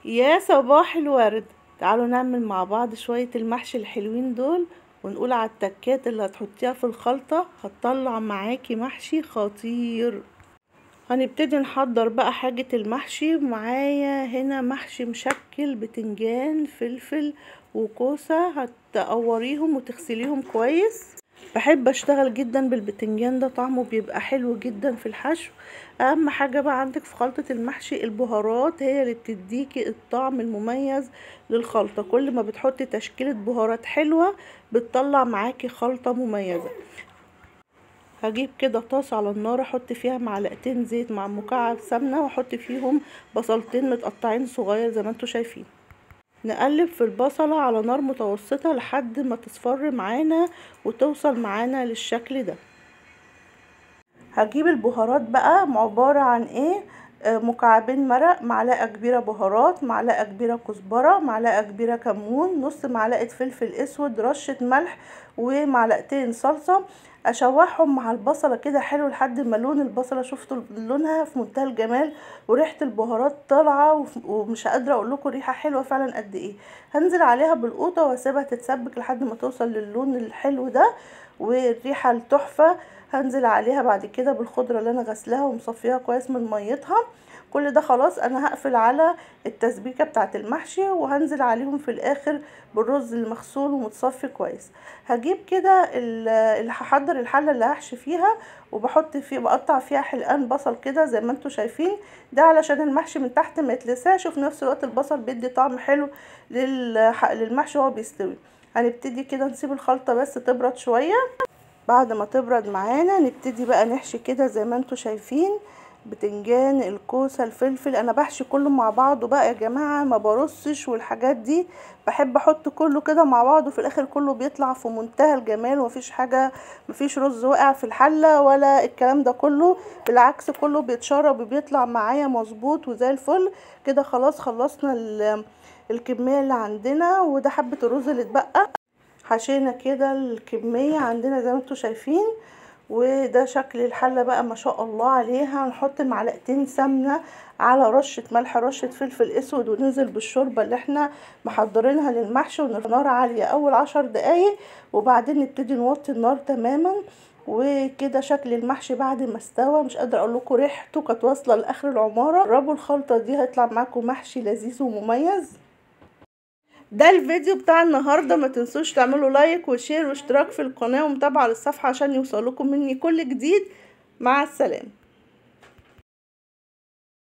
يا صباح الورد، تعالوا نعمل مع بعض شوية المحشي الحلوين دول، ونقول على التكات اللي هتحطيها في الخلطة هتطلع معاكي محشي خطير. هنبتدي نحضر بقى حاجة المحشي. معايا هنا محشي مشكل، بتنجان، فلفل وكوسة. هتقوريهم وتغسليهم كويس. بحب اشتغل جدا بالبتنجان ده، طعمه بيبقى حلو جدا في الحشو. اهم حاجة بقى عندك في خلطة المحشي البهارات، هي اللي بتديكي الطعم المميز للخلطة. كل ما بتحطي تشكيلة بهارات حلوة بتطلع معاكي خلطة مميزة. هجيب كده طاسة على النار، احط فيها معلقتين زيت مع مكعب سمنة، واحط فيهم بصلتين متقطعين صغير زي ما انتوا شايفين. نقلب في البصلة على نار متوسطة لحد ما تصفر معانا وتوصل معانا للشكل ده. هجيب البهارات بقى عبارة عن ايه، مكعبين مرق، معلقة كبيرة بهارات، معلقة كبيرة كزبرة، معلقة كبيرة كمون، نص معلقة فلفل اسود، رشة ملح، ومعلقتين صلصة. اشوحهم مع البصلة كده حلو لحد ما لون البصلة، شفتوا لونها في منتهى الجمال وريحة البهارات طالعة، ومش قادرة اقول لكم ريحة حلوة فعلا قد ايه. هنزل عليها بالقوطة واسيبها تتسبك لحد ما توصل للون الحلو ده والريحة التحفة. هنزل عليها بعد كده بالخضرة اللي انا غسلها ومصفيها كويس من ميتها. كل ده خلاص انا هقفل على التسبيكة بتاعه المحشي، وهنزل عليهم في الاخر بالرز المغسول ومتصفي كويس. هجيب كده اللي هحضر الحلة اللي هحشي فيها، وبحط فيه بقطع فيها حلقان بصل كده زي ما انتوا شايفين، ده علشان المحشي من تحت ما يتلسعش، وفي نفس الوقت البصل بيدي طعم حلو للمحشي وهو بيستوي. هنبتدي كده نسيب الخلطة بس تبرد شوية. بعد ما تبرد معانا نبتدي بقى نحشي كده زي ما انتوا شايفين، بتنجان، الكوسه، الفلفل. انا بحشي كله مع بعضه بقى يا جماعه، ما برصش والحاجات دي، بحب احط كله كده مع بعضه، في الاخر كله بيطلع في منتهى الجمال، ومفيش حاجه، مفيش رز وقع في الحله ولا الكلام ده كله، بالعكس كله بيتشرب وبيطلع معايا مظبوط وزي الفل. كده خلاص خلصنا الكميه اللي عندنا، وده حبه الرز اللي اتبقى. حشينا كده الكمية عندنا زي ما انتوا شايفين، وده شكل الحلة بقى ما شاء الله عليها. هنحط معلقتين سمنة على رشة ملح، رشة فلفل اسود، وننزل بالشوربة اللي احنا محضرينها للمحشي، ونار عالية اول 10 دقايق، وبعدين نبتدي نوطي النار تماما. وكده شكل المحشي بعد ما استوى، مش قادره اقول لكم ريحته كانت واصله لاخر العماره. جربوا الخلطه دي هيطلع معاكم محشي لذيذ ومميز. ده الفيديو بتاع النهاردة، ما تنسوش تعملوا لايك وشير واشتراك في القناة ومتابعة للصفحة عشان يوصلكم مني كل جديد. مع السلامة.